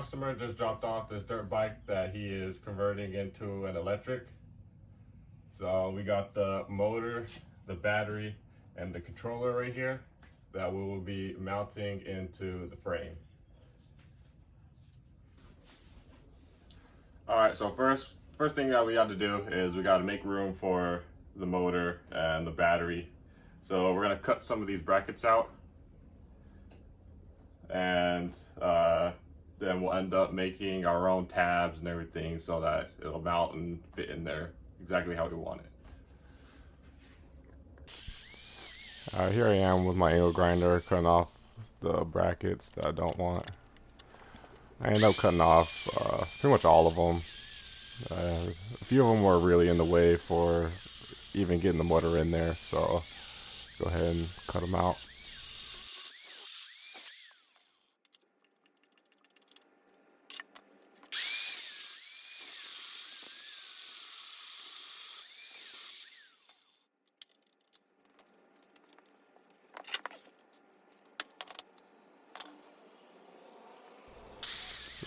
customer just dropped off this dirt bike that he is converting into an electric. So we got the motor, the battery, and the controller right here that we will be mounting into the frame. All right, so first thing that we got to do is we got to make room for the motor and the battery. So we're gonna cut some of these brackets out, and then we'll end up making our own tabs and everything so that it'll mount and fit in there exactly how we want it. Here I am with my angle grinder cutting off the brackets that I don't want. I ended up cutting off pretty much all of them. A few of them were really in the way for even getting the motor in there, so go ahead and cut them out.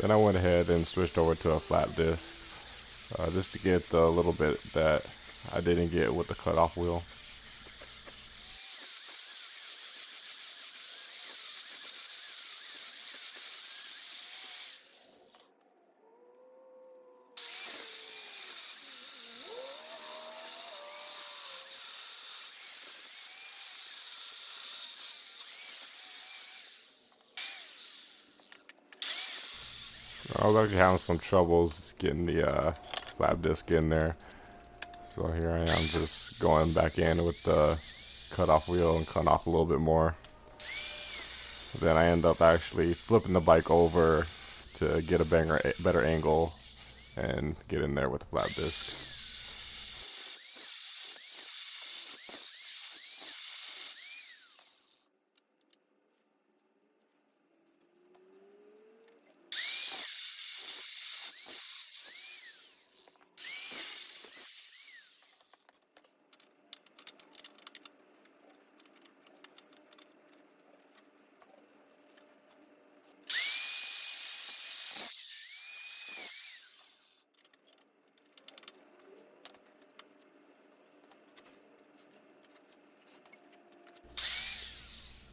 Then I went ahead and switched over to a flat disc, just to get the little bit that I didn't get with the cutoff wheel. I was actually having some troubles getting the flap disc in there. So here I am just going back in with the cutoff wheel and cutting off a little bit more. Then I end up actually flipping the bike over to get a better angle and get in there with the flap disc.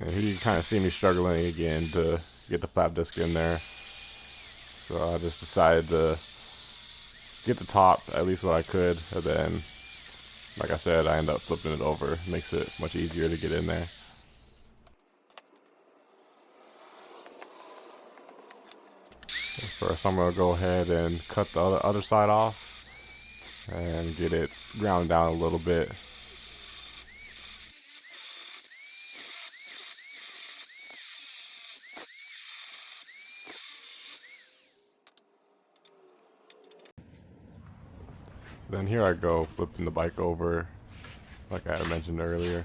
And here you can kind of see me struggling again to get the flap disc in there. So I just decided to get the top, at least what I could, and then, like I said, I end up flipping it over. It makes it much easier to get in there. First, I'm going to go ahead and cut the other side off and get it ground down a little bit. Then here I go, flipping the bike over, like I had mentioned earlier.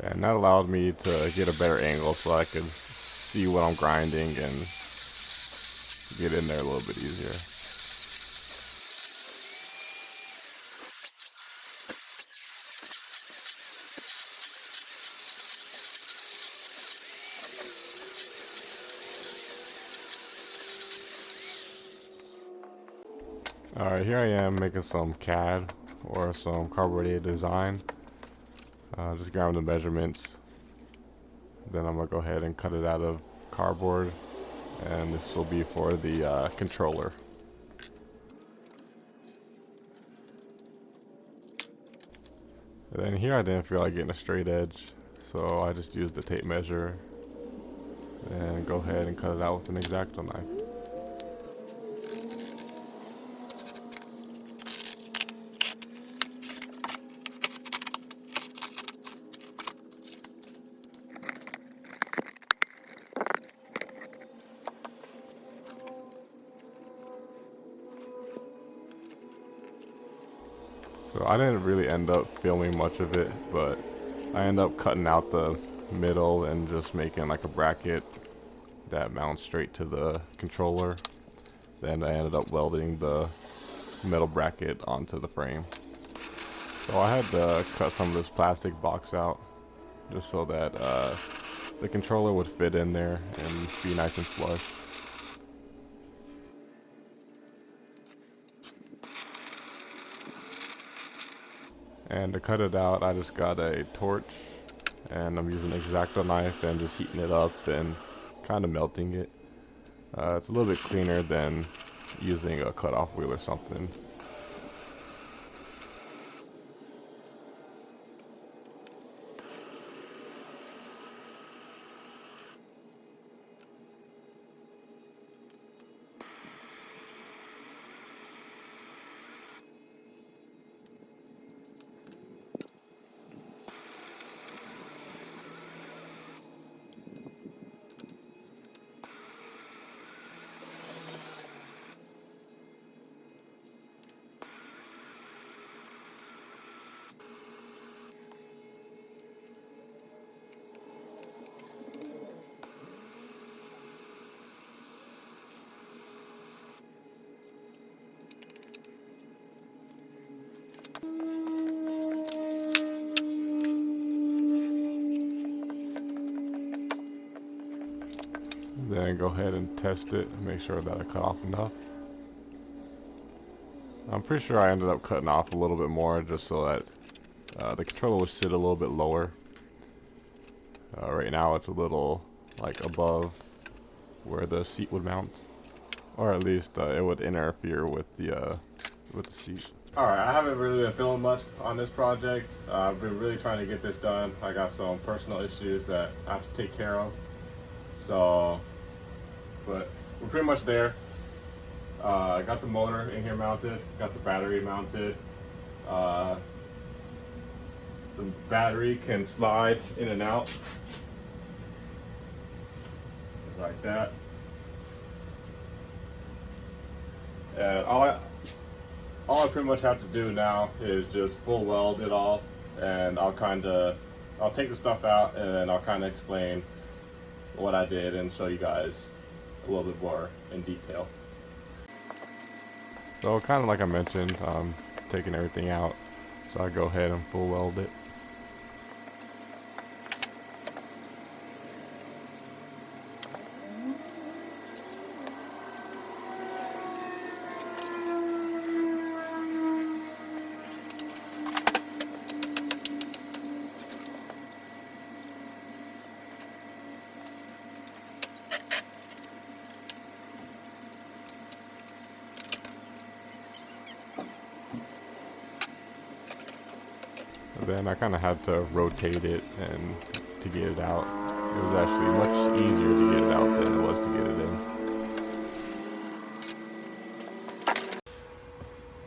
And that allowed me to get a better angle so I could see what I'm grinding and get in there a little bit easier. Alright, here I am making some CAD or some cardboard design. Just grabbing the measurements. Then I'm going to go ahead and cut it out of cardboard. And this will be for the controller. And then here I didn't feel like getting a straight edge, so I just used the tape measure and go ahead and cut it out with an X-Acto knife. So I didn't really end up filming much of it, but I ended up cutting out the middle and just making like a bracket that mounts straight to the controller. Then I ended up welding the metal bracket onto the frame. So I had to cut some of this plastic box out just so that the controller would fit in there and be nice and flush. And to cut it out, I just got a torch and I'm using an X-Acto knife and just heating it up and kind of melting it. It's a little bit cleaner than using a cut-off wheel or something. Then go ahead and test it and make sure that I cut off enough. I'm pretty sure I ended up cutting off a little bit more just so that the controller would sit a little bit lower. Right now it's a little like above where the seat would mount, or at least it would interfere with the seat. Alright, I haven't really been filming much on this project. I've been really trying to get this done. I got some personal issues that I have to take care of. So, but we're pretty much there. I got the motor in here mounted, got the battery mounted. The battery can slide in and out like that. And all I pretty much have to do now is just full weld it all, and I'll take the stuff out and then I'll kind of explain what I did and show you guys a little bit more in detail. So kind of like I mentioned, I'm taking everything out, so I go ahead and full weld it. Then I kind of had to rotate it and to get it out. It was actually much easier to get it out than it was to get it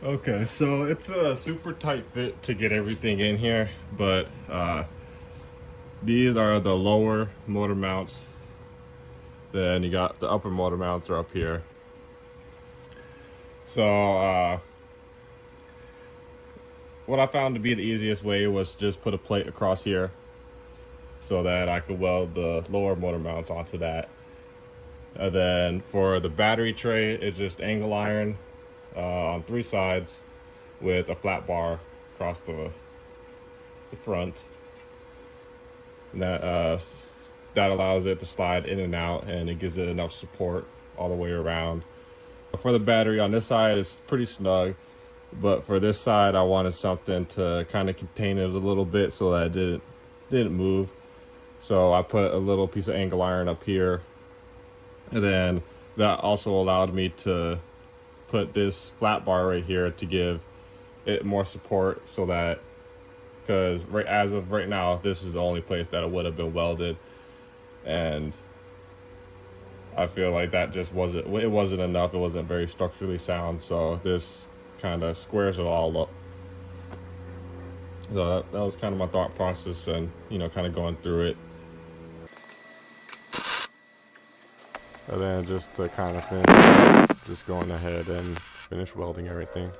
in. Okay, so it's a super tight fit to get everything in here, but these are the lower motor mounts. Then you got the upper motor mounts are up here. So what I found to be the easiest way was just put a plate across here so that I could weld the lower motor mounts onto that. And then for the battery tray, it's just angle iron on 3 sides with a flat bar across the front. And that allows it to slide in and out, and it gives it enough support all the way around. For the battery on this side, it's pretty snug. But for this side, I wanted something to kind of contain it a little bit so that it didn't move. So I put a little piece of angle iron up here. And then that also allowed me to put this flat bar right here to give it more support, so that, because as of right now, this is the only place that it would have been welded. And I feel like that just wasn't enough. It wasn't very structurally sound. So this kind of squares it all up. So that was kind of my thought process, and kind of going through it. And then just to kind of finish, just going ahead and finish welding everything.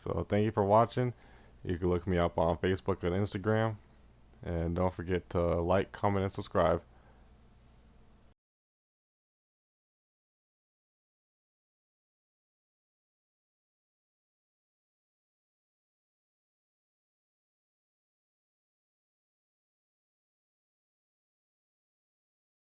So thank you for watching. You can look me up on Facebook and Instagram. And don't forget to like, comment, and subscribe.